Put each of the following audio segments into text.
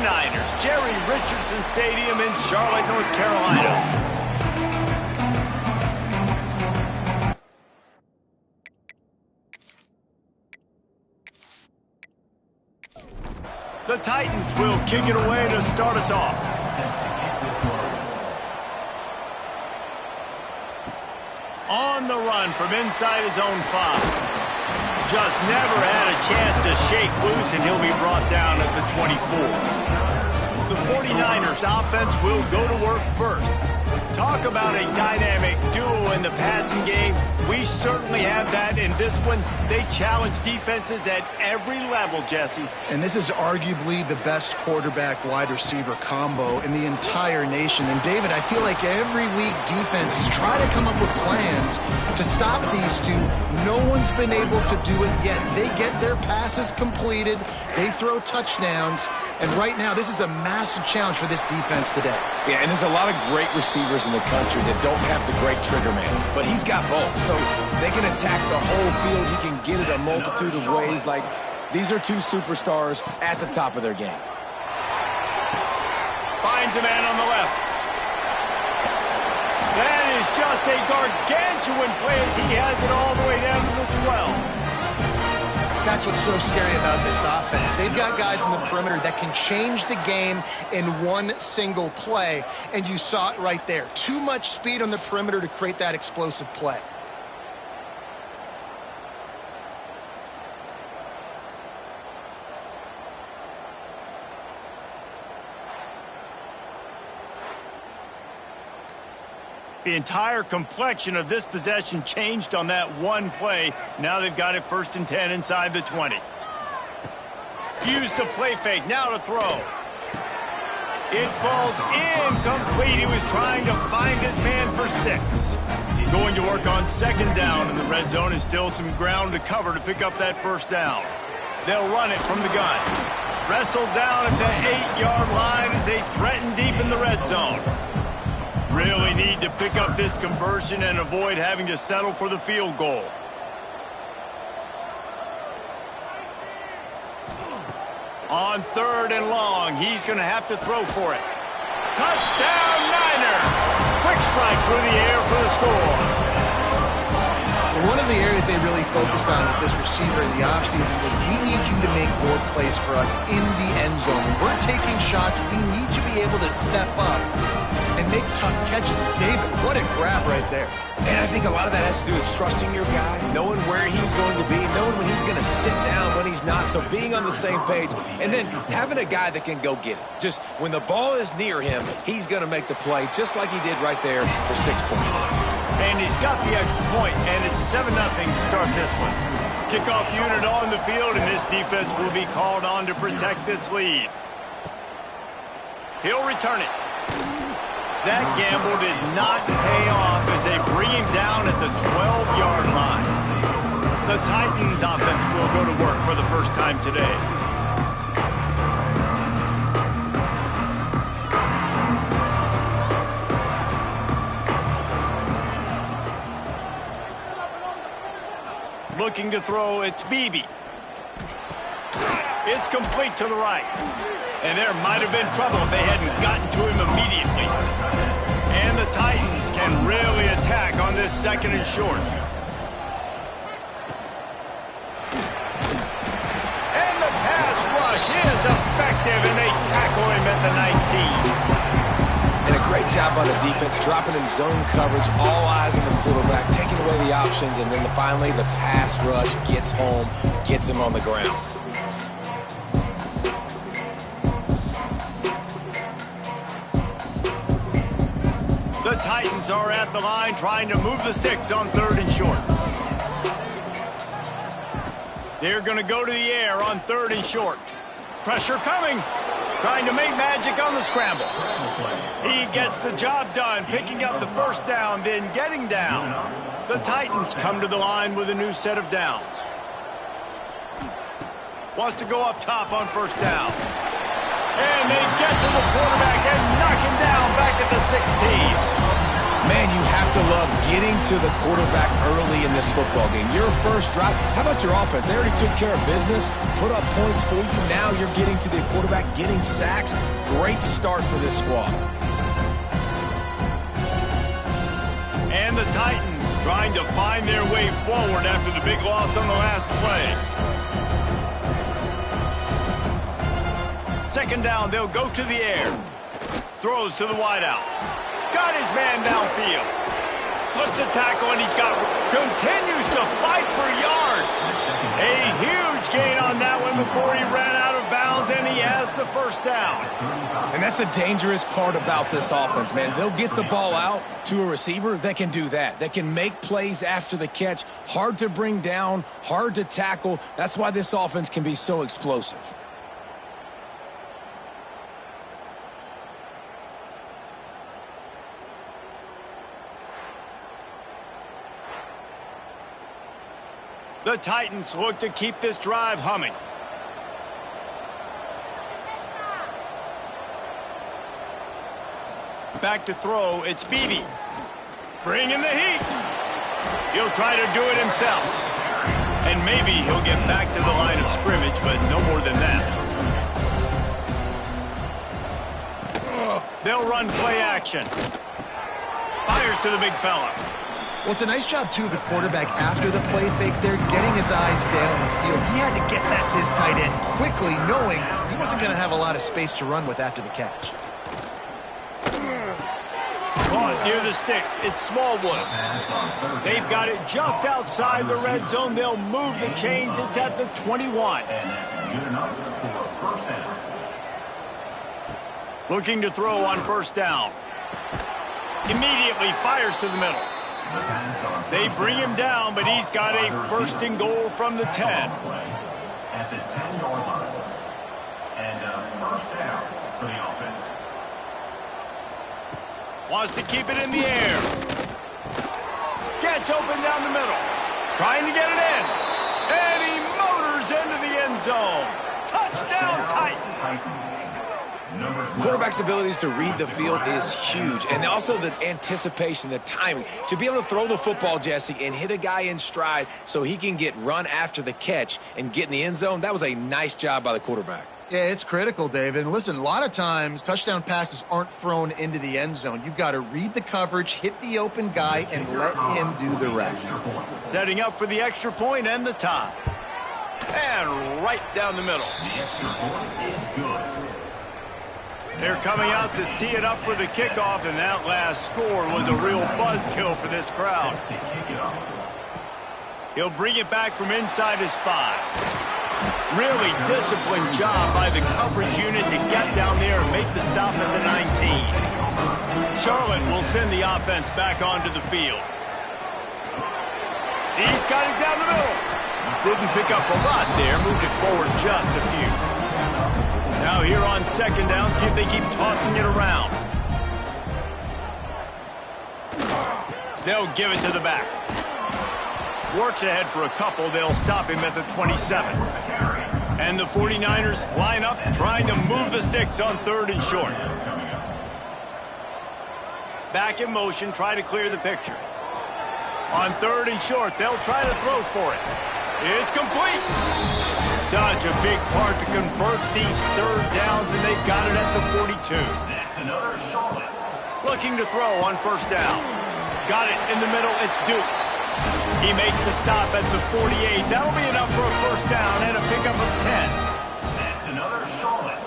49ers, Jerry Richardson Stadium in Charlotte, North Carolina. The Titans will kick it away to start us off. On the run from inside his own 5. Just never had a chance to shake loose, and he'll be brought down at the 24. The 49ers offense will go to work first. Talk about a dynamic duo in the passing game. We certainly have that in this one. They challenge defenses at every level, Jesse. And this is arguably the best quarterback-wide receiver combo in the entire nation. And, David, I feel like every week defenses try to come up with plans to stop these two. No one's been able to do it yet. They get their passes completed. They throw touchdowns. And right now, this is a massive challenge for this defense today. Yeah, and there's a lot of great receivers in the country that don't have the great trigger man. But he's got both, so they can attack the whole field. He can get it a multitude of ways. Like, these are two superstars at the top of their game. Finds a man on the left. That is just a gargantuan play as he has it all the way down to the 12. That's what's so scary about this offense. They've got guys in the perimeter that can change the game in one single play, and you saw it right there. Too much speed on the perimeter to create that explosive play. The entire complexion of this possession changed on that one play. Now they've got it 1st and 10 inside the 20. Used the play fake, now to throw. It falls incomplete. He was trying to find his man for 6. Going to work on 2nd down, and the red zone is still some ground to cover to pick up that 1st down. They'll run it from the gun. Wrestled down at the 8-yard line as they threaten deep in the red zone. Really need to pick up this conversion and avoid having to settle for the field goal. On 3rd and long, he's going to have to throw for it. Touchdown, Niners! Quick strike through the air for the score. One of the areas they really focused on with this receiver in the offseason was we need you to make more plays for us in the end zone. When we're taking shots, we need you to be able to step up and make tough catches. David, what a grab right there. And I think a lot of that has to do with trusting your guy, knowing where he's going to be, knowing when he's going to sit down, when he's not, so being on the same page, and then having a guy that can go get it. Just when the ball is near him, he's going to make the play, just like he did right there for 6 points. And he's got the extra point, and it's 7-0 to start this one. Kickoff unit on the field, and this defense will be called on to protect this lead. He'll return it. That gamble did not pay off as they bring him down at the 12-yard line. The Titans offense will go to work for the first time today. Looking to throw, it's Beebe. It's complete to the right. And there might have been trouble if they hadn't gotten to him immediately. And the Titans can really attack on this 2nd and short. And the pass rush is effective, and they tackle him at the 19. And a great job by the defense, dropping in zone coverage, all eyes on the quarterback, taking away the options, and then finally the pass rush gets home, gets him on the ground. The Titans are at the line trying to move the sticks on 3rd and short. They're going to go to the air on 3rd and short. Pressure coming. Trying to make magic on the scramble. He gets the job done, picking up the 1st down, then getting down. The Titans come to the line with a new set of downs. Wants to go up top on 1st down. And they get to the quarterback and knock him down back at the 16. Man, you have to love getting to the quarterback early in this football game. Your first drive, how about your offense? They already took care of business, put up points for you. Now you're getting to the quarterback, getting sacks. Great start for this squad. And the Titans trying to find their way forward after the big loss on the last play. Second down, they'll go to the air. Throws to the wideout. Got his man downfield. Slips a tackle and continues to fight for yards. A huge gain on that one before he ran out of bounds, and he has the first down. And that's the dangerous part about this offense, man. They'll get the ball out to a receiver that can do that. That can make plays after the catch. Hard to bring down, hard to tackle. That's why this offense can be so explosive. The Titans look to keep this drive humming. Back to throw, it's Beebe. Bringing the heat. He'll try to do it himself. And maybe he'll get back to the line of scrimmage, but no more than that. They'll run play action. Fires to the big fella. Well, it's a nice job, too, of the quarterback after the play fake there, getting his eyes down the field. He had to get that to his tight end quickly, knowing he wasn't going to have a lot of space to run with after the catch. Caught near the sticks. It's Smallwood. They've got it just outside the red zone. They'll move the chains. It's at the 21. Looking to throw on first down. Immediately fires to the middle. They bring him down, but he's got a first and goal from the 10. At the 10-yard line. And first down for the offense. Wants to keep it in the air. Gets open down the middle. Trying to get it in. And he motors into the end zone. Touchdown, Titans. Quarterback's abilities to read the field is huge, and also the anticipation, the timing. To be able to throw the football, Jesse, and hit a guy in stride so he can get run after the catch and get in the end zone, that was a nice job by the quarterback. Yeah, it's critical, David. And listen, a lot of times touchdown passes aren't thrown into the end zone. You've got to read the coverage, hit the open guy, and let him do the rest. Setting up for the extra point and the tie. And right down the middle. The extra point is good. They're coming out to tee it up for the kickoff, and that last score was a real buzzkill for this crowd. He'll bring it back from inside his 5. Really disciplined job by the coverage unit to get down there and make the stop at the 19. Charlotte will send the offense back onto the field. He's got it down the middle. Didn't pick up a lot there, moved it forward just a few. Now here on second down, see if they keep tossing it around. They'll give it to the back. Works ahead for a couple. They'll stop him at the 27. And the 49ers line up, trying to move the sticks on third and short. Back in motion, try to clear the picture. On third and short, they'll try to throw for it. It's complete. Such a big part to convert these third downs, and they've got it at the 42. That's another Charlotte. Looking to throw on first down. Got it in the middle. It's Duke. He makes the stop at the 48. That'll be enough for a first down and a pickup of 10. That's another Charlotte.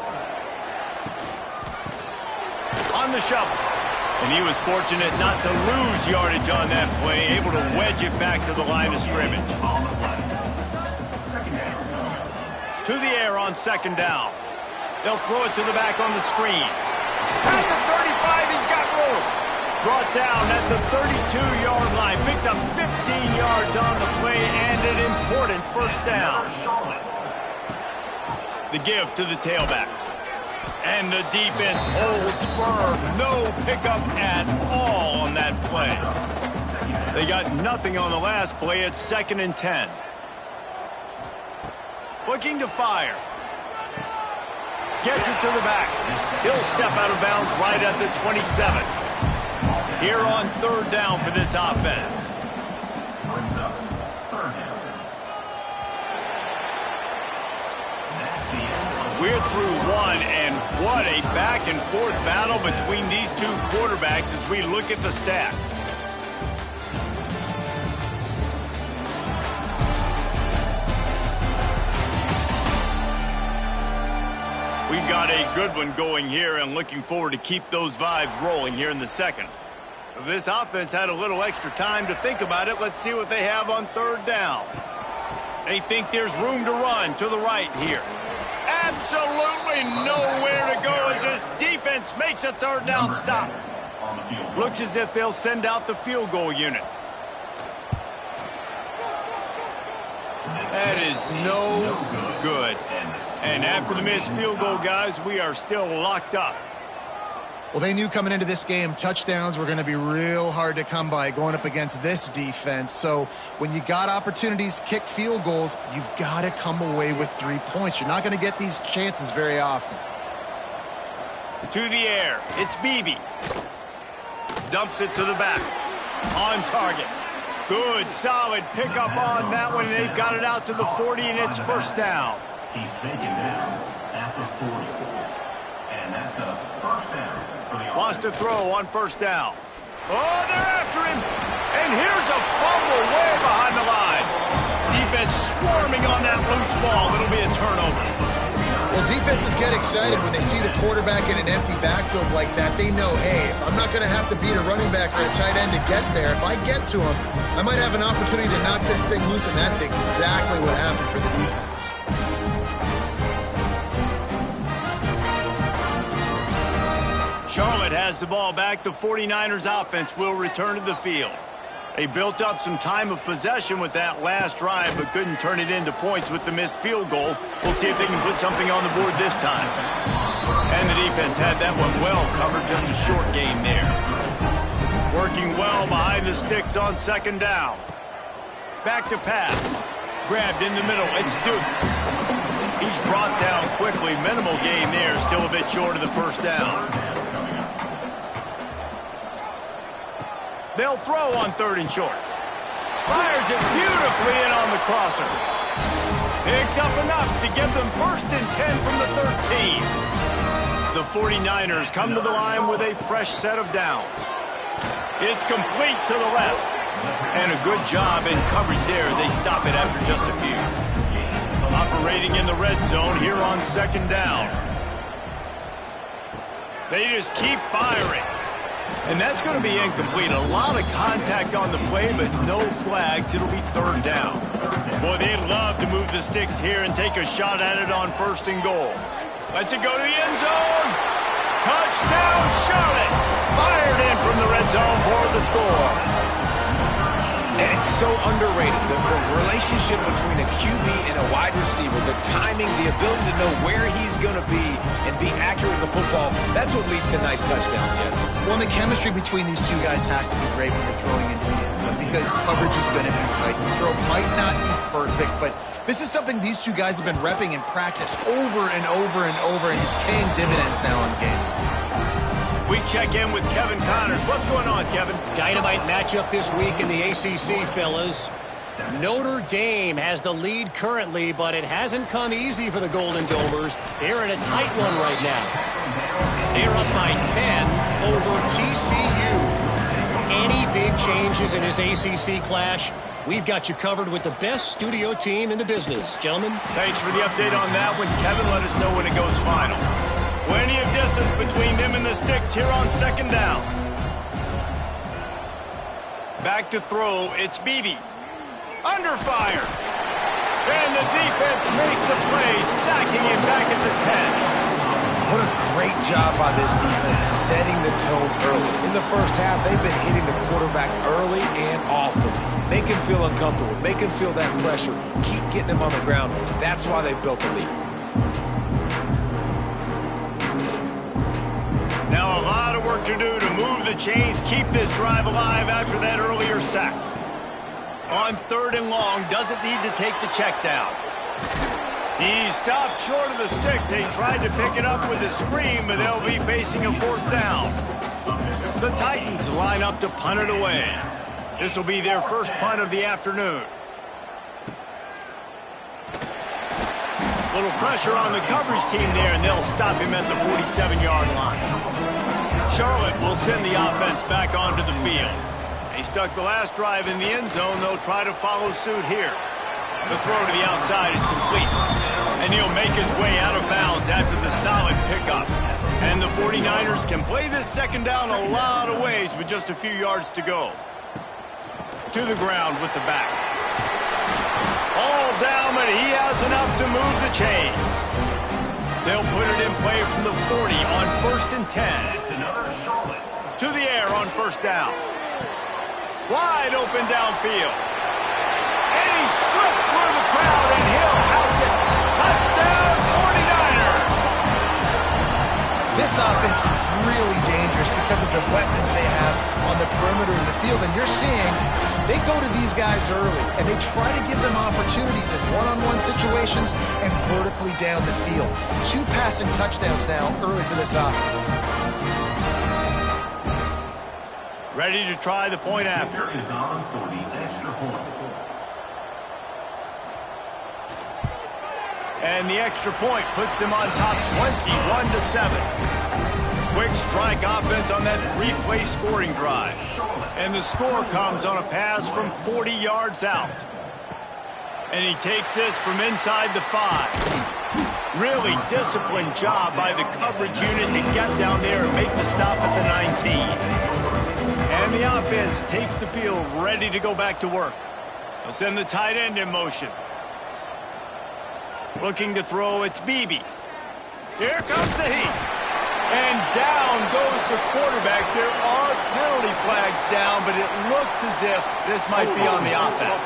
On the shovel. And he was fortunate not to lose yardage on that play, able to wedge it back to the line of scrimmage. On the play. Second down. To the air on second down. They'll throw it to the back on the screen. At the 35, he's got room. Brought down at the 32-yard line. Picks up 15 yards on the play and an important first down. The give to the tailback. And the defense holds firm. No pickup at all on that play. They got nothing on the last play. It's 2nd and 10. Looking to fire. Gets it to the back. He'll step out of bounds right at the 27. Here on third down for this offense. Brings up third down. That's the end. We're through one, and what a back-and-forth battle between these two quarterbacks as we look at the stats. We've got a good one going here, and looking forward to keep those vibes rolling here in the second. This offense had a little extra time to think about it. Let's see what they have on third down. They think there's room to run to the right here. Absolutely nowhere to go as this defense makes a third down stop. Looks as if they'll send out the field goal unit. That is no good. And after the missed field goal, guys, we are still locked up. Well, they knew coming into this game touchdowns were going to be real hard to come by going up against this defense. So when you got opportunities to kick field goals, you've got to come away with 3 points. You're not going to get these chances very often. To the air. It's Beebe. Dumps it to the back. On target. Good, solid pickup on that one. They've got it out to the 40, and it's first down. He's taken down at the 40. And that's a first down for the offense. Wants to throw on first down. Oh, they're after him. And here's a fumble way behind the line. Defense swarming on that loose ball. It'll be a turnover. Well, defenses get excited when they see the quarterback in an empty backfield like that. They know, hey, if I'm not going to have to beat a running back or a tight end to get there, if I get to him, I might have an opportunity to knock this thing loose, and that's exactly what happened for the defense. Charlotte has the ball back. The 49ers offense will return to the field. They built up some time of possession with that last drive, but couldn't turn it into points with the missed field goal. We'll see if they can put something on the board this time. And the defense had that one well covered, just a short gain there. Working well behind the sticks on second down. Back to pass. Grabbed in the middle. It's Duke. He's brought down quickly. Minimal gain there. Still a bit short of the first down. They'll throw on third and short. Fires it beautifully in on the crosser. Picks up enough to give them first and 10 from the 13. The 49ers come to the line with a fresh set of downs. It's complete to the left. And a good job in coverage there as they stop it after just a few. Operating in the red zone here on second down. They just keep firing. And that's going to be incomplete. A lot of contact on the play, but no flags. It'll be third down. Boy, they'd love to move the sticks here and take a shot at it on first and goal. Lets it go to the end zone. Touchdown, Charlotte. Fired in from the red zone for the score. And it's so underrated, the relationship between a QB and a wide receiver, the timing, the ability to know where he's going to be and be accurate with the football, that's what leads to nice touchdowns, Jesse. Well, the chemistry between these two guys has to be great when you're throwing into the end zone because coverage is going to be tight. The throw might not be perfect, but this is something these two guys have been repping in practice over and over and over, and it's paying dividends now in the game. We check in with Kevin Connors. What's going on, Kevin? Dynamite matchup this week in the ACC, fellas. Notre Dame has the lead currently, but it hasn't come easy for the Golden Domers. They're in a tight one right now. They're up by 10 over TCU. Any big changes in this ACC clash? We've got you covered with the best studio team in the business. Gentlemen? Thanks for the update on that one, Kevin. Let us know when it goes final. Plenty of distance between them and the sticks here on second down. Back to throw, it's Beebe. Under fire. And the defense makes a play, sacking him back at the 10. What a great job by this defense setting the tone early. In the first half, they've been hitting the quarterback early and often. Make him feel uncomfortable. Make him feel that pressure. Keep getting him on the ground. That's why they built the lead. Now a lot of work to do to move the chains, keep this drive alive after that earlier sack. On third and long, doesn't need to take the check down. He stopped short of the sticks. They tried to pick it up with a screen, but they'll be facing a fourth down. The Titans line up to punt it away. This will be their first punt of the afternoon. Little pressure on the coverage team there, and they'll stop him at the 47-yard line. Charlotte will send the offense back onto the field. He stuck the last drive in the end zone. They'll try to follow suit here. The throw to the outside is complete. And he'll make his way out of bounds after the solid pickup. And the 49ers can play this second down a lot of ways with just a few yards to go. To the ground with the back. All down, but he has enough to move the chains. They'll put it in play from the 40 on 1st and 10. To the air on 1st down. Wide open downfield. And he slipped through the crowd, and he'll house it. Touchdown, 49ers! This offense is really dangerous because of the weapons they have on the perimeter of the field. And you're seeing they go to these guys early, and they try to give them opportunities in one-on-one situations and vertically down the field. 2 passing touchdowns now early for this offense. Ready to try the point after. Is on for the extra point. And the extra point puts them on top 21-7. Quick strike offense on that replay scoring drive. And the score comes on a pass from 40 yards out. And he takes this from inside the 5. Really disciplined job by the coverage unit to get down there and make the stop at the 19. And the offense takes the field ready to go back to work. They'll send the tight end in motion. Looking to throw, it's Beebe. Here comes the heat. And down goes the quarterback. There are penalty flags down, but it looks as if this might be on the offense.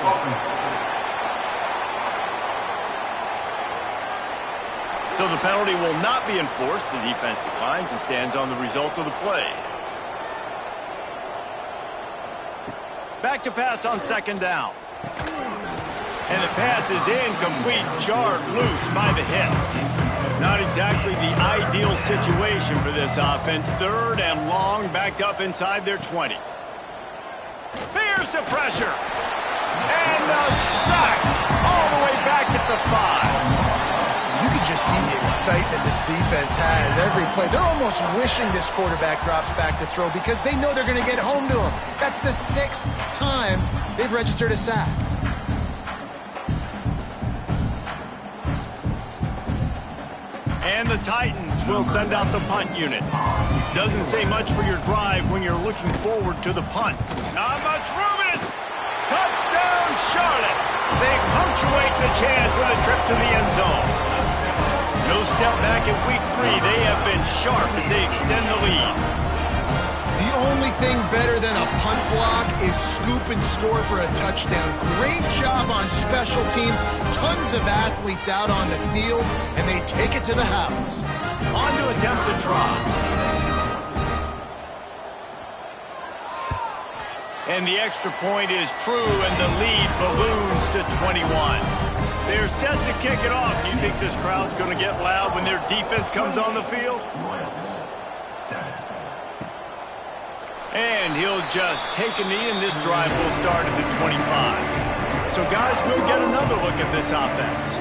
So the penalty will not be enforced. The defense declines and stands on the result of the play. Back to pass on 2nd down. And the pass is incomplete, jarred loose by the hit. Not exactly the ideal situation for this offense. 3rd and long, backed up inside their 20. Here's the pressure. And the sack all the way back at the 5. You can just see the excitement this defense has every play. They're almost wishing this quarterback drops back to throw because they know they're going to get home to him. That's the 6th time they've registered a sack. And the Titans will send out the punt unit. Doesn't say much for your drive when you're looking forward to the punt. Not much room in it. Touchdown, Charlotte. They punctuate the chance with a trip to the end zone. No step back in week 3. They have been sharp as they extend the lead. The only thing better than a punt block is scoop and score for a touchdown. Great job on special teams. Tons of athletes out on the field, and they take it to the house. On to attempt the try. And the extra point is true, and the lead balloons to 21. They're set to kick it off. Do you think this crowd's going to get loud when their defense comes on the field? And he'll just take a knee, and this drive will start at the 25. So, guys, we'll get another look at this offense.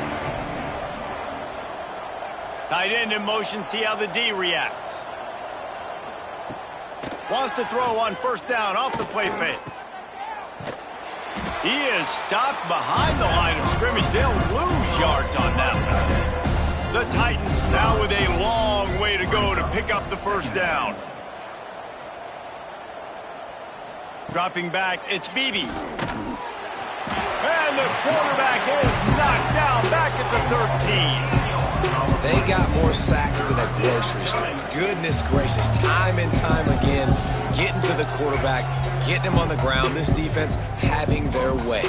Tight end in motion, see how the D reacts. Wants to throw on 1st down off the play fake. He is stopped behind the line of scrimmage. They'll lose yards on that one. The Titans now with a long way to go to pick up the 1st down. Dropping back, it's Beebe. And the quarterback is knocked down back at the 13. They got more sacks than a grocery store. Goodness gracious, time and time again, getting to the quarterback, getting him on the ground. This defense having their way.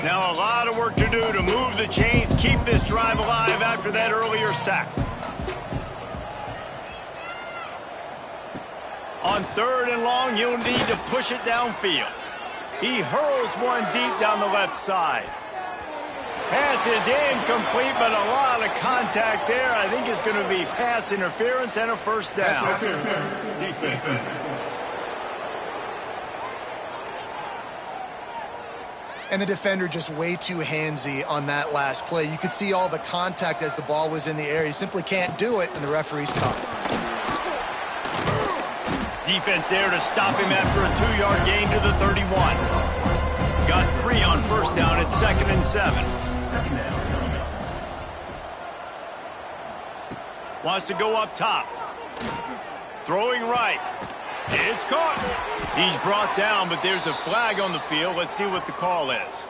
Now a lot of work to do to move the chains, keep this drive alive after that earlier sack. On 3rd and long, you'll need to push it downfield. He hurls one deep down the left side. Pass is incomplete, but a lot of contact there. I think it's going to be pass interference and a first down. And the defender just way too handsy on that last play. You could see all the contact as the ball was in the air. He simply can't do it, and the referee's caught. Defense there to stop him after a 2-yard gain to the 31. Got 3 on first down at 2nd and 7. Wants to go up top. Throwing right. It's caught. He's brought down, but there's a flag on the field. Let's see what the call is.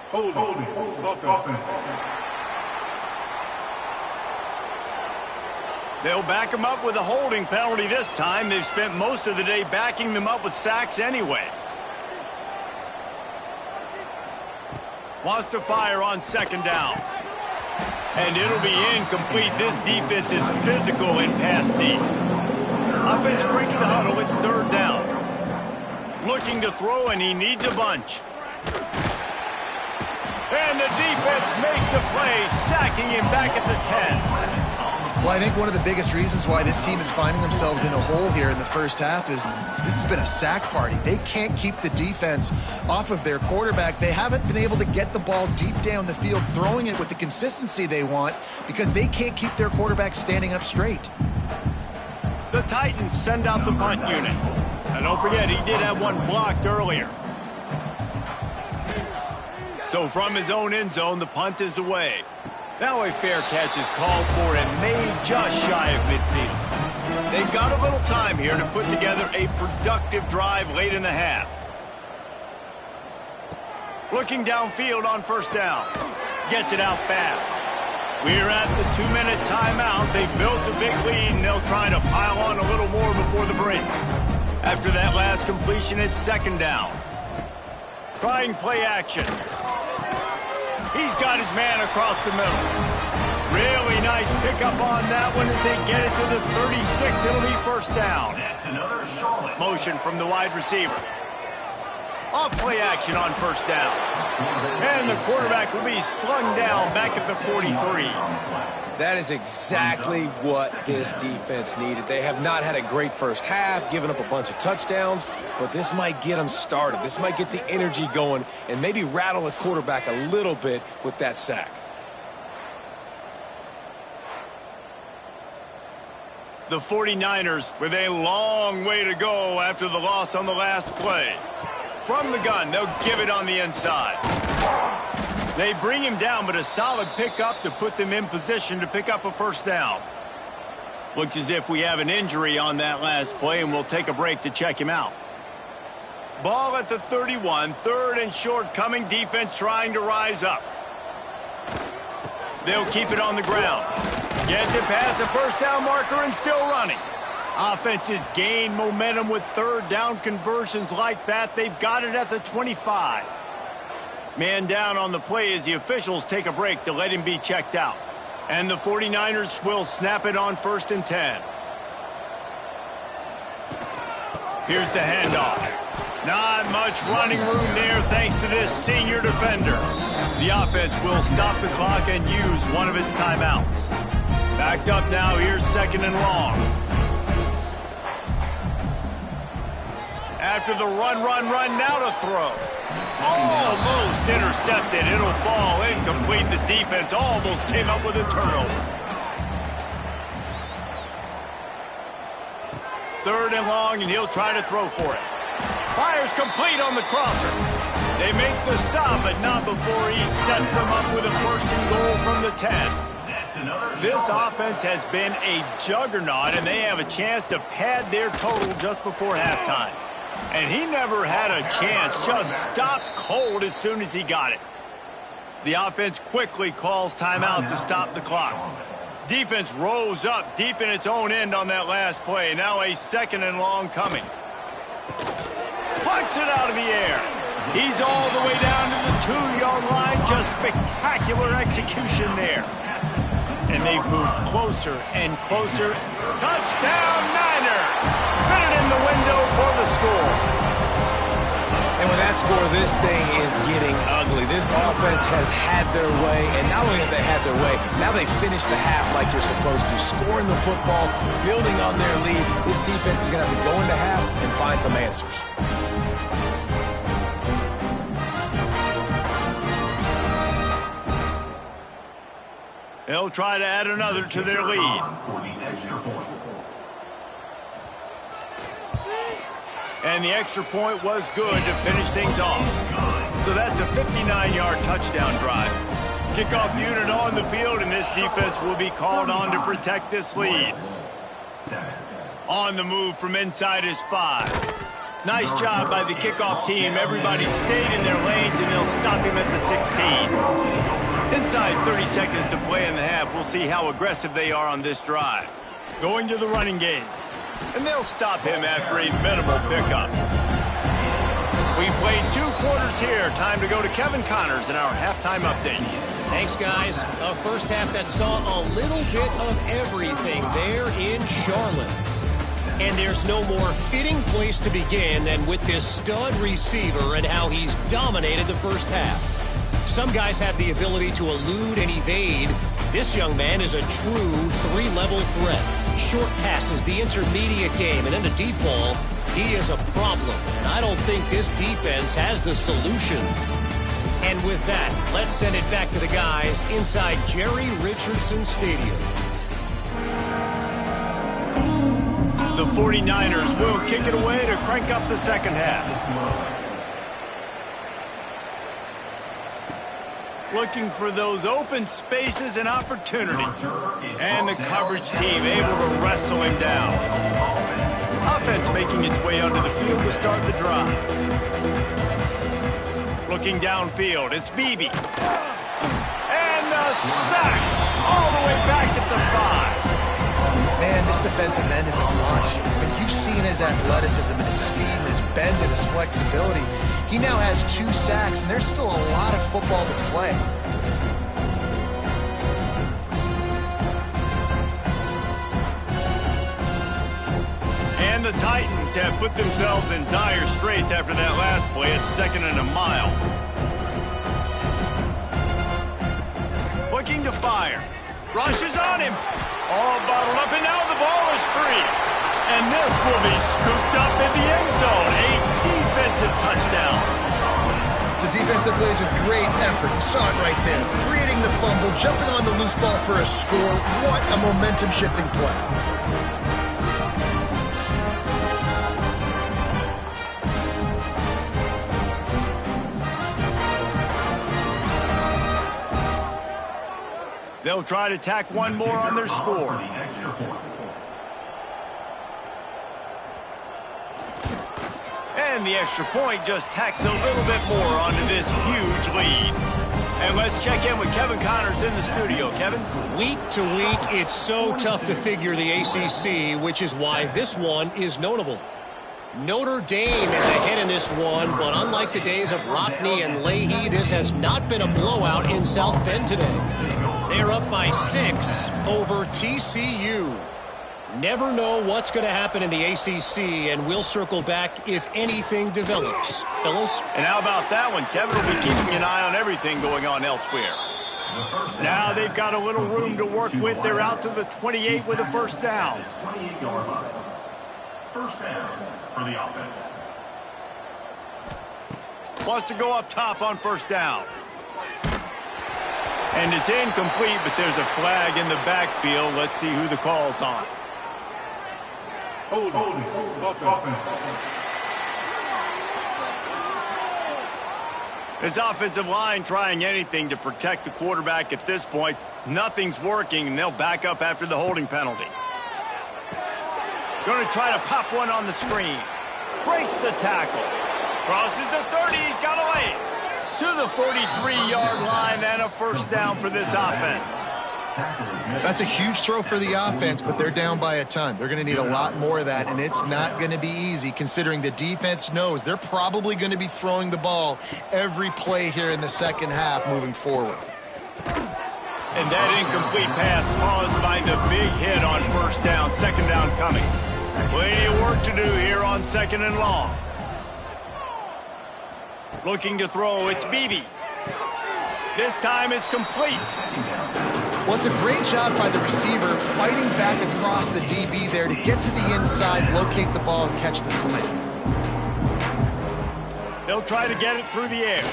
Holding. They'll back him up with a holding penalty this time. They've spent most of the day backing them up with sacks anyway. Wants to fire on 2nd down. And it'll be incomplete. This defense is physical in pass deep. Offense breaks the huddle. It's 3rd down. Looking to throw, and he needs a bunch. And the defense makes a play, sacking him back at the 10. Well, I think one of the biggest reasons why this team is finding themselves in a hole here in the first half is this has been a sack party. They can't keep the defense off of their quarterback. They haven't been able to get the ball deep down the field, throwing it with the consistency they want because they can't keep their quarterback standing up straight. The Titans send out the punt unit. And don't forget, he did have one blocked earlier. So from his own end zone, the punt is away. Now a fair catch is called for and made just shy of midfield. They've got a little time here to put together a productive drive late in the half. Looking downfield on first down. Gets it out fast. We're at the 2-minute timeout. They've built a big lead, and they'll try to pile on a little more before the break. After that last completion, it's 2nd down. Trying play action. He's got his man across the middle. Really nice pickup on that one as they get it to the 36. It'll be first down. That's another Charlotte. Motion from the wide receiver. Off play action on first down. And the quarterback will be slung down back at the 43. That is exactly what this defense needed. They have not had a great first half, given up a bunch of touchdowns, but this might get them started. This might get the energy going and maybe rattle the quarterback a little bit with that sack. The 49ers with a long way to go after the loss on the last play. From the gun, they'll give it on the inside. They bring him down, but a solid pickup to put them in position to pick up a first down. Looks as if we have an injury on that last play, and we'll take a break to check him out. Ball at the 31, 3rd and short coming. Defense trying to rise up. They'll keep it on the ground. Gets it past the first down marker and still running. Offense has gained momentum with 3rd down conversions like that. They've got it at the 25. Man down on the play as the officials take a break to let him be checked out. And the 49ers will snap it on 1st and 10. Here's the handoff. Not much running room there thanks to this senior defender. The offense will stop the clock and use one of its timeouts. Backed up now, here's 2nd and long. After the run, now to throw. Almost intercepted. It'll fall incomplete. The defense almost came up with a turnover. 3rd and long, and he'll try to throw for it. Fires complete on the crosser. They make the stop, but not before he sets them up with a 1st and goal from the 10. This offense has been a juggernaut, and they have a chance to pad their total just before halftime. And he never had a chance, just stopped cold as soon as he got it. The offense quickly calls timeout to stop the clock. Defense rose up deep in its own end on that last play. Now a 2nd and long coming. Plucks it out of the air. He's all the way down to the 2-yard line. Just spectacular execution there. And they've moved closer and closer. Touchdown Niners! Fit it in the window for the score. And with that score, this thing is getting ugly. This offense has had their way, and not only have they had their way, now they finished the half like you're supposed to, scoring the football, building on their lead. This defense is going to have to go into half and find some answers. They'll try to add another to their lead. For the extra point. And the extra point was good to finish things off. So that's a 59-yard touchdown drive. Kickoff unit on the field, and this defense will be called on to protect this lead. On the move from inside is 5. Nice job by the kickoff team. Everybody stayed in their lanes, and they'll stop him at the 16. Inside 30 seconds to play in the half. We'll see how aggressive they are on this drive. Going to the running game. And they'll stop him after a minimal pickup. We've played 2 quarters here. Time to go to Kevin Connors in our halftime update. Thanks, guys. A first half that saw a little bit of everything there in Charlotte. And there's no more fitting place to begin than with this stud receiver and how he's dominated the first half. Some guys have the ability to elude and evade. This young man is a true 3-level threat. Short passes, the intermediate game, and then the deep ball, he is a problem. And I don't think this defense has the solution. And with that, let's send it back to the guys inside Jerry Richardson Stadium. The 49ers will kick it away to crank up the second half. Looking for those open spaces and opportunity. And the coverage team able to wrestle him down. Offense making its way onto the field to start the drive. Looking downfield, it's Beebe. And the sack all the way back at the 5. Man, this defensive end is a monster. When you've seen his athleticism and his speed and his bend and his flexibility, he now has 2 sacks, and there's still a lot of football to play. And the Titans have put themselves in dire straits after that last play. It's 2nd and a mile. Looking to fire. Rush is on him. All bottled up, and now the ball is free. And this will be scooped up in the end zone. A defensive touchdown. It's a defense that plays with great effort. You saw it right there. Creating the fumble, jumping on the loose ball for a score. What a momentum-shifting play. They'll try to tack one more on their score. And the extra point just tacks a little bit more onto this huge lead. And let's check in with Kevin Connors in the studio. Kevin? Week to week, it's so tough to figure the ACC, which is why this one is notable. Notre Dame is ahead in this one, but unlike the days of Rockne and Leahy, this has not been a blowout in South Bend today. They're up by 6 over TCU. Never know what's going to happen in the ACC, and we'll circle back if anything develops. Fellas? And how about that one? Kevin will be keeping an eye on everything going on elsewhere. Now they've got a little room to work with. They're out to the 28 with a first down. 28-yard line. First down for the offense. Wants to go up top on first down. And it's incomplete, but there's a flag in the backfield. Let's see who the call's on. Holding. This offensive line trying anything to protect the quarterback at this point. Nothing's working, and they'll back up after the holding penalty. Going to try to pop one on the screen. Breaks the tackle. Crosses the 30. He's got to lay it. To the 43-yard line and a first down for this offense. That's a huge throw for the offense, but they're down by a ton. They're going to need a lot more of that, and it's not going to be easy considering the defense knows they're probably going to be throwing the ball every play here in the second half moving forward. And that incomplete pass caused by the big hit on first down. Second down coming. Plenty of work to do here on 2nd and long. Looking to throw, it's Beebe. This time it's complete. Well, it's a great job by the receiver fighting back across the DB there to get to the inside, locate the ball, and catch the slant. They'll try to get it through the air.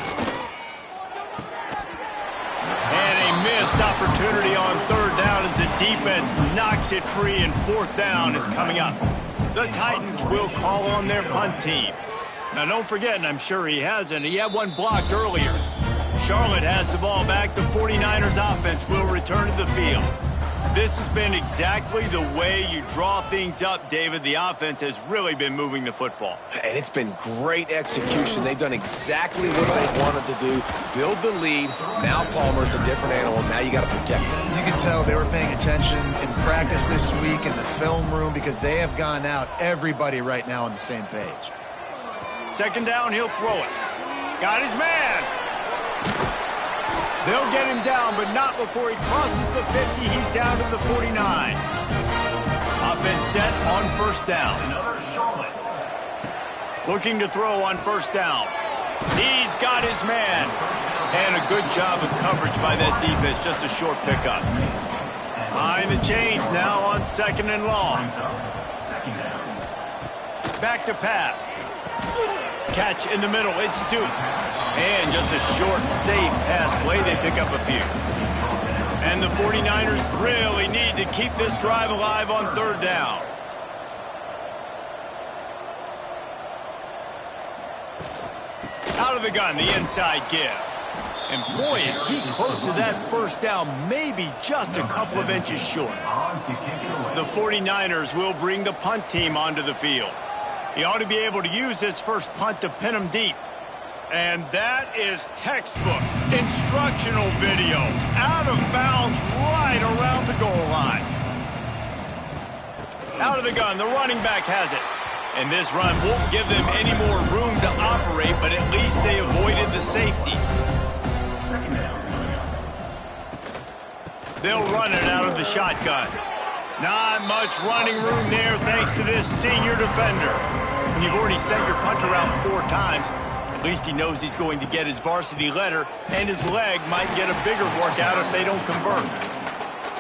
And a missed opportunity on third down as the defense knocks it free, and fourth down is coming up. The Titans will call on their punt team. Now, don't forget, and I'm sure he hasn't, he had one blocked earlier. Charlotte has the ball back. The 49ers offense will return to the field. This has been exactly the way you draw things up, David. The offense has really been moving the football. And it's been great execution. They've done exactly what they wanted to do. Build the lead. Now Palmer's a different animal. Now you got to protect him. You can tell they were paying attention in practice this week in the film room because they have gone out, everybody right now on the same page. Second down, he'll throw it. Got his man. They'll get him down, but not before he crosses the 50. He's down to the 49. Offense set on first down. Looking to throw on first down. He's got his man. And a good job of coverage by that defense. Just a short pickup. Behind the chains now on second and long. Back to pass. Catch in the middle. It's Duke. And just a short, safe pass play. They pick up a few. And the 49ers really need to keep this drive alive on third down. Out of the gun, the inside give. And boy, is he close to that first down, maybe just a couple of inches short. The 49ers will bring the punt team onto the field. He ought to be able to use this first punt to pin him deep. And that is textbook instructional video. Out of bounds right around the goal line. Out of the gun, the running back has it. And this run won't give them any more room to operate, but at least they avoided the safety. They'll run it out of the shotgun. Not much running room there thanks to this senior defender. When you've already sent your punter out 4 times, at least he knows he's going to get his varsity letter, and his leg might get a bigger workout if they don't convert.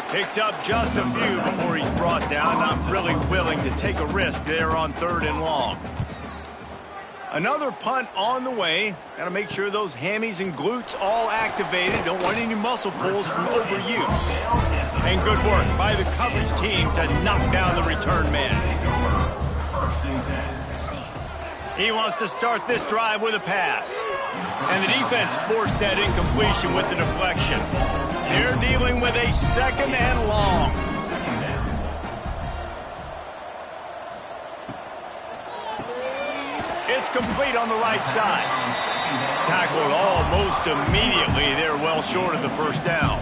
Picks up just a few before he's brought down. Not really willing to take a risk there on third and long. Another punt on the way. Got to make sure those hammies and glutes all activated. Don't want any muscle pulls from overuse. And good work by the coverage team to knock down the return man. He wants to start this drive with a pass. And the defense forced that incompletion with the deflection. They're dealing with a second and long. It's complete on the right side. Tackled almost immediately. They're well short of the first down.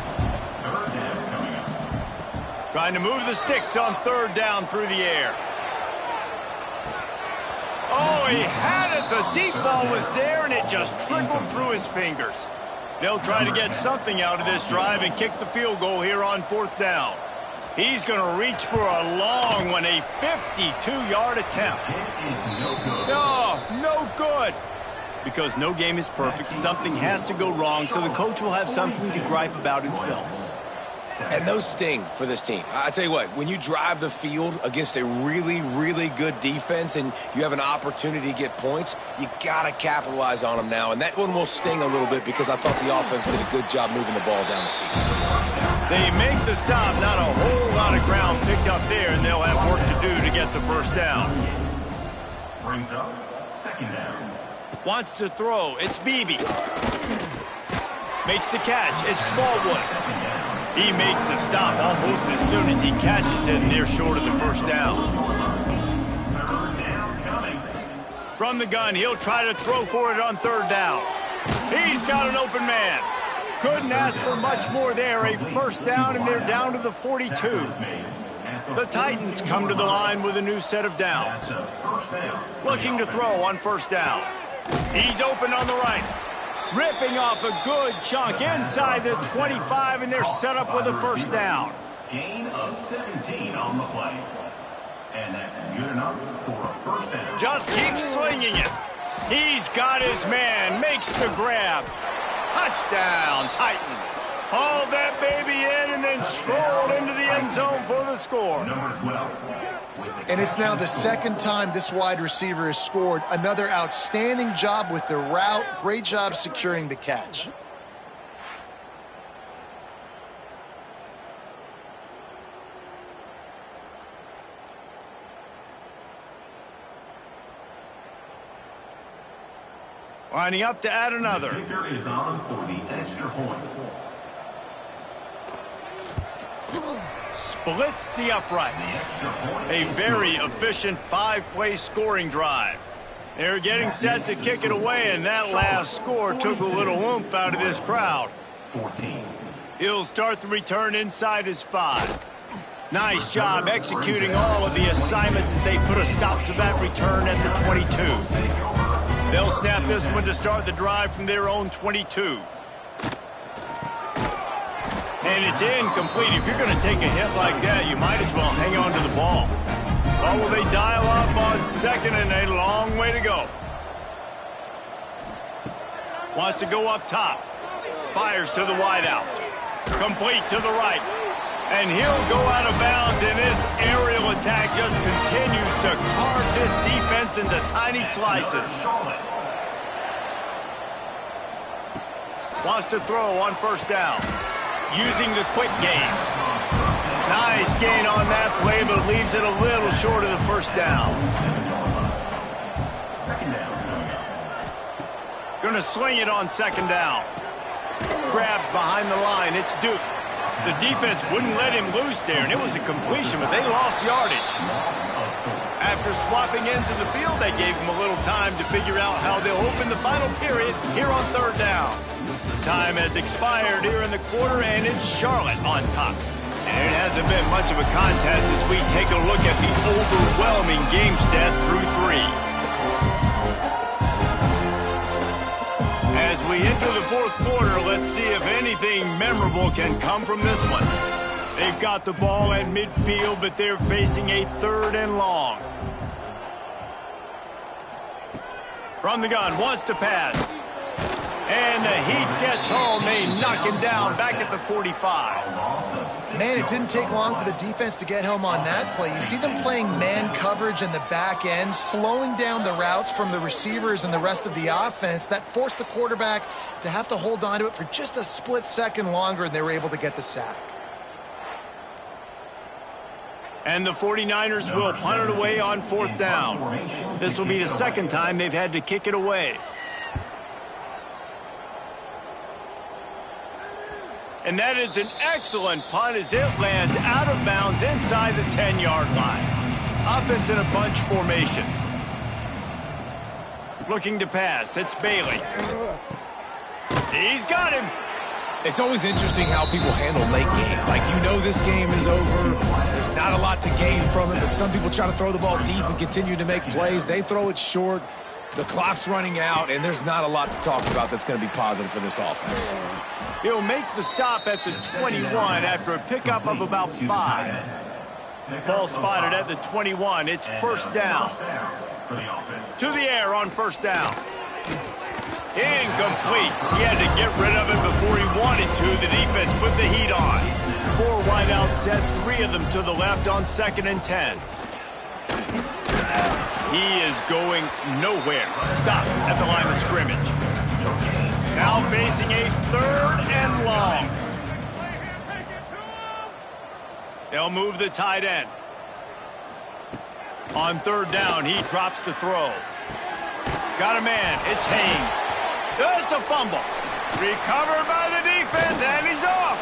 Trying to move the sticks on third down through the air. Oh, he had it. The deep ball was there, and it just trickled through his fingers. They'll try to get something out of this drive and kick the field goal here on fourth down. He's going to reach for a long one, a 52-yard attempt. No good. Because no game is perfect, something has to go wrong, so the coach will have something to gripe about in film. And those sting for this team. I tell you what, when you drive the field against a really, really good defense and you have an opportunity to get points, you got to capitalize on them now. And that one will sting a little bit because I thought the offense did a good job moving the ball down the field. They make the stop, not a whole lot of ground picked up there, and they'll have work to do to get the first down. Brings up second down. Wants to throw, it's Beebe. Makes the catch, it's Smallwood. He makes the stop almost as soon as he catches it, and they're short of the first down. From the gun, he'll try to throw for it on third down. He's got an open man. Couldn't ask for much more there. A first down, and they're down to the 42. The Titans come to the line with a new set of downs. Looking to throw on first down. He's open on the right. Ripping off a good chunk inside the 25, and they're set up with a first down. Gain of 17 on the play. And that's good enough for a first down. Just keep slinging it. He's got his man, makes the grab. Touchdown, Titans. Hauled that baby in and then strolled into the end zone for the score. Number 12. And it's now the second time this wide receiver has scored. Another outstanding job with the route. Great job securing the catch. Lining up to add another. The kicker is on for the extra point. Splits the uprights. A very efficient 5-play scoring drive. They're getting set to kick it away, and that last score took a little oomph out of this crowd. 14. He'll start the return inside his 5. Nice job executing all of the assignments as they put a stop to that return at the 22. They'll snap this one to start the drive from their own 22. And it's incomplete. If you're going to take a hit like that, you might as well hang on to the ball. Or will they dial up on second and a long way to go? Wants to go up top. Fires to the wideout. Complete to the right. And he'll go out of bounds, and this aerial attack just continues to carve this defense into tiny slices. Wants to throw on first down. Using the quick game. Nice gain on that play, but leaves it a little short of the first down. Second down. Going to sling it on second down. Grabbed behind the line. It's Duke. The defense wouldn't let him loose there, and it was a completion, but they lost yardage. After swapping ends of the field, they gave him a little time to figure out how they'll open the final period here on third down. Time has expired here in the quarter, and it's Charlotte on top. And it hasn't been much of a contest as we take a look at the overwhelming game stats through 3. As we enter the fourth quarter, let's see if anything memorable can come from this one. They've got the ball at midfield, but they're facing a third and long. From the gun, wants to pass. And the heat gets home. They knock him down back at the 45. Man, it didn't take long for the defense to get home on that play. You see them playing man coverage in the back end, slowing down the routes from the receivers and the rest of the offense. That forced the quarterback to have to hold on to it for just a split second longer, and they were able to get the sack. And the 49ers will punt it away on fourth down. This will be the second time they've had to kick it away. And that is an excellent punt as it lands out of bounds inside the 10-yard line. Offense in a bunch formation. Looking to pass. It's Bailey. He's got him. It's always interesting how people handle late game. Like, you know this game is over. There's not a lot to gain from it, but some people try to throw the ball deep and continue to make plays. They throw it short. The clock's running out, and there's not a lot to talk about that's going to be positive for this offense. He'll make the stop at the 21 after a pickup of about 5. Ball spotted at the 21. It's first down. To the air on first down. Incomplete. He had to get rid of it before he wanted to. The defense put the heat on. 4 wide out set, 3 of them to the left on 2nd and 10. He is going nowhere. Stop at the line of scrimmage. Now facing a third and long. They'll move the tight end. On third down, he drops to throw. Got a man. It's Haynes. It's a fumble. Recovered by the defense, and he's off.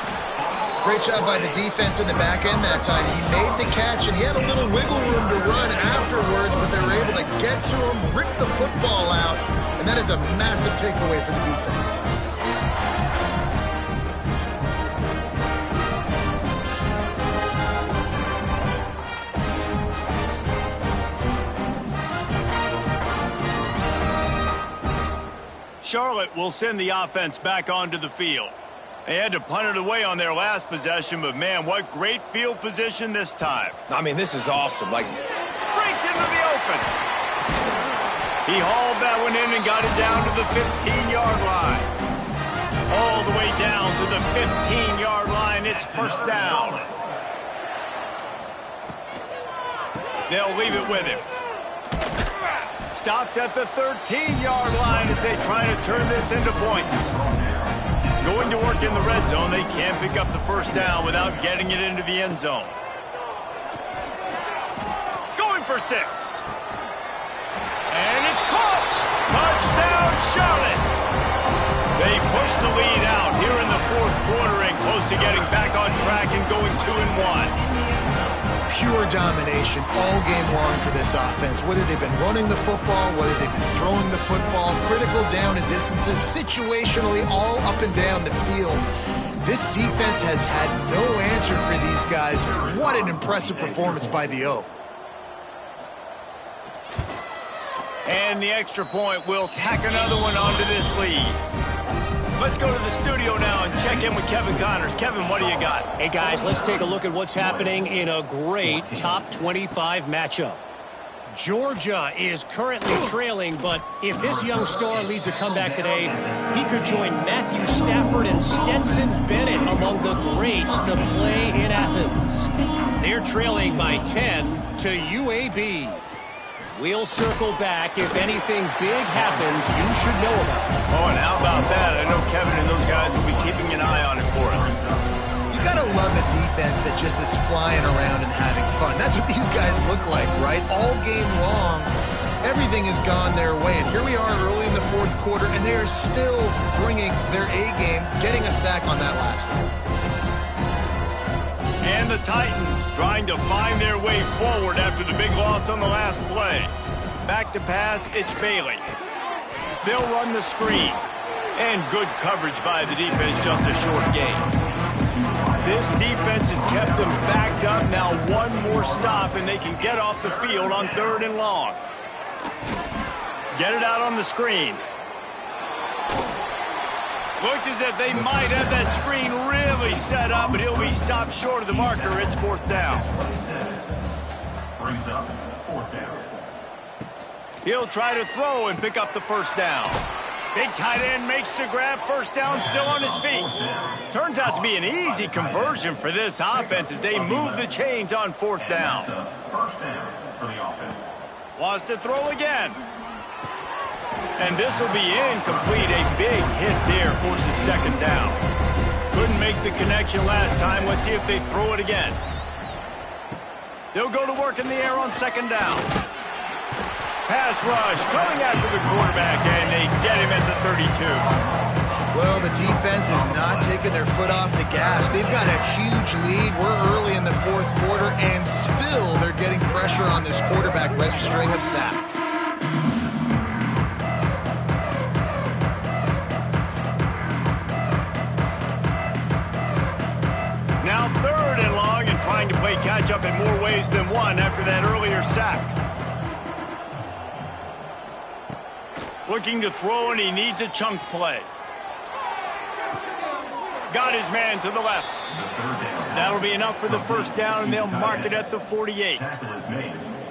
Great job by the defense in the back end that time. He made the catch, and he had a little wiggle room to run afterwards, but they were able to get to him, rip the football out, and that is a massive takeaway for the defense. Charlotte will send the offense back onto the field. They had to punt it away on their last possession, but man, what great field position this time. I mean, this is awesome. Like, breaks into the open. He hauled that one in and got it down to the 15-yard line. All the way down to the 15-yard line. It's first down. They'll leave it with him. Stopped at the 13-yard line as they try to turn this into points. Going to work in the red zone, they can't pick up the first down without getting it into the end zone. Going for 6. And it's caught! Touchdown, Charlotte! They push the lead out here in the fourth quarter and close to getting back on track and going 2-1. Pure domination all game long for this offense. Whether they've been running the football, whether they've been throwing the football, critical down and distances, situationally all up and down the field. This defense has had no answer for these guys. What an impressive performance by the O. And the extra point will tack another one onto this lead. Let's go to the studio now and check in with Kevin Connors. Kevin, what do you got? Hey, guys, let's take a look at what's happening in a great top 25 matchup. Georgia is currently trailing, but if this young star leads a comeback today, he could join Matthew Stafford and Stetson Bennett among the greats to play in Athens. They're trailing by 10 to UAB. We'll circle back. If anything big happens, you should know about it. Oh, and how about that? I know Kevin and those guys will be keeping an eye on it for us. You gotta love a defense that just is flying around and having fun. That's what these guys look like, right? All game long, everything has gone their way. And here we are early in the fourth quarter, and they are still bringing their A game, getting a sack on that last one. And the Titans trying to find their way forward after the big loss on the last play. Back to pass, it's Bailey. They'll run the screen. And good coverage by the defense, just a short gain. This defense has kept them backed up. Now one more stop and they can get off the field on 3rd and long. Get it out on the screen. Looked as if they might have that screen really set up, but he'll be stopped short of the marker. It's 4th down. Brings up 4th down. He'll try to throw and pick up the first down. Big tight end makes the grab. First down, still on his feet. Turns out to be an easy conversion for this offense as they move the chains on 4th down. First down for the offense. Wants to throw again. And this will be incomplete. A big hit there forces 2nd down. Couldn't make the connection last time. Let's see if they throw it again. They'll go to work in the air on 2nd down. Pass rush coming after the quarterback, and they get him at the 32. Well, the defense is not taking their foot off the gas. They've got a huge lead. We're early in the fourth quarter, and still they're getting pressure on this quarterback, registering a sack. Now 3rd and long, and trying to play catch-up in more ways than one after that earlier sack. Looking to throw, and he needs a chunk play. Got his man to the left. That'll be enough for the first down, and they'll mark it at the 48.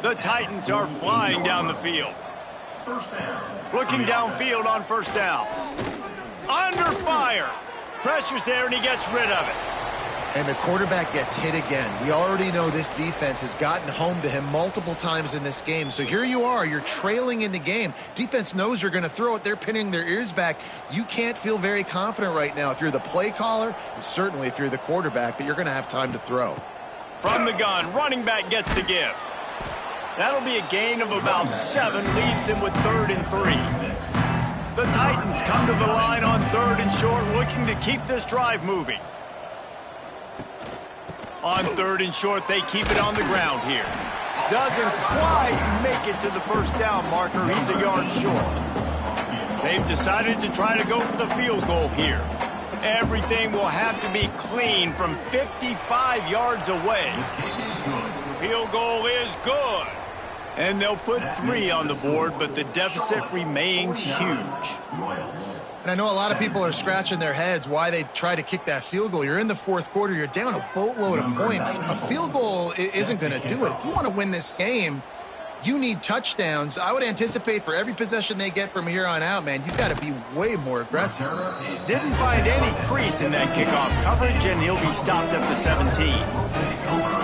The Titans are flying down the field. Looking downfield on 1st down. Under fire. Pressure's there, and he gets rid of it. And the quarterback gets hit again. We already know this defense has gotten home to him multiple times in this game. So here you are, you're trailing in the game. Defense knows you're going to throw it. They're pinning their ears back. You can't feel very confident right now if you're the play caller, and certainly if you're the quarterback, that you're going to have time to throw. From the gun, running back gets to give. That'll be a gain of about 7, leaves him with 3rd and 3. The Titans come to the line on 3rd and short, looking to keep this drive moving. On 3rd and short, they keep it on the ground here. Doesn't quite make it to the first down marker. He's a yard short. They've decided to try to go for the field goal here. Everything will have to be clean from 55 yards away. Field goal is good. And they'll put 3 on the board, but the deficit remains huge. And I know a lot of people are scratching their heads why they try to kick that field goal. You're in the fourth quarter. You're down a boatload of points. A field goal isn't going to do it. If you want to win this game, You need touchdowns. I would anticipate for every possession they get from here on out, man, you've got to be way more aggressive. Didn't find any crease in that kickoff coverage, and he'll be stopped at the 17.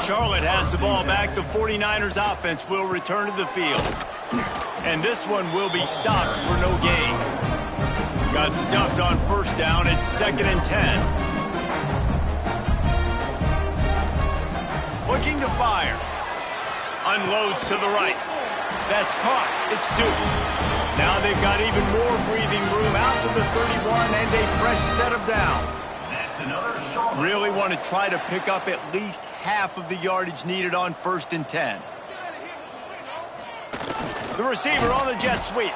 Charlotte has the ball back. The 49ers offense will return to the field. And this one will be stopped for no gain. Got stuffed on first down. It's 2nd and 10. Looking to fire. Unloads to the right. That's caught. It's Duke. Now they've got even more breathing room out to the 31 and a fresh set of downs. Really want to try to pick up at least half of the yardage needed on 1st and 10. The receiver on the jet sweep.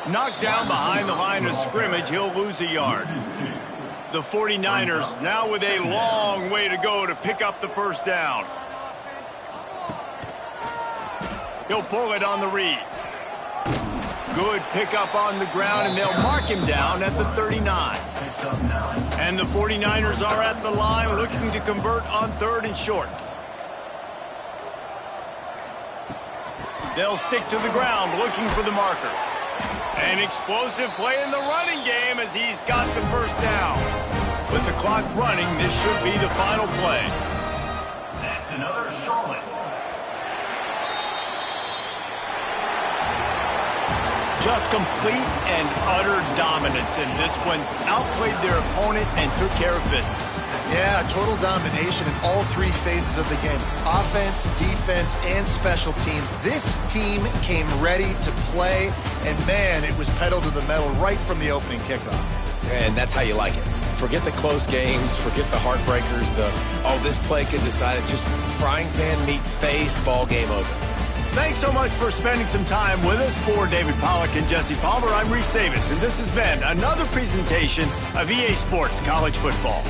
Knocked down behind the line of scrimmage. He'll lose a yard. The 49ers now with a long way to go to pick up the first down. He'll pull it on the read. Good pickup on the ground, and they'll mark him down at the 39. And the 49ers are at the line looking to convert on 3rd and short. They'll stick to the ground looking for the marker. An explosive play in the running game as he's got the first down. With the clock running, this should be the final play. That's another Charlotte. Just complete and utter dominance in this one. Outplayed their opponent and took care of business. Yeah, total domination in all 3 phases of the game. Offense, defense, and special teams. This team came ready to play, and man, it was pedal to the metal right from the opening kickoff. And that's how you like it. Forget the close games, forget the heartbreakers, this play could decide it. Just frying pan meet face, ball game over. Thanks so much for spending some time with us. For David Pollack and Jesse Palmer, I'm Reese Davis, and this has been another presentation of EA Sports College Football.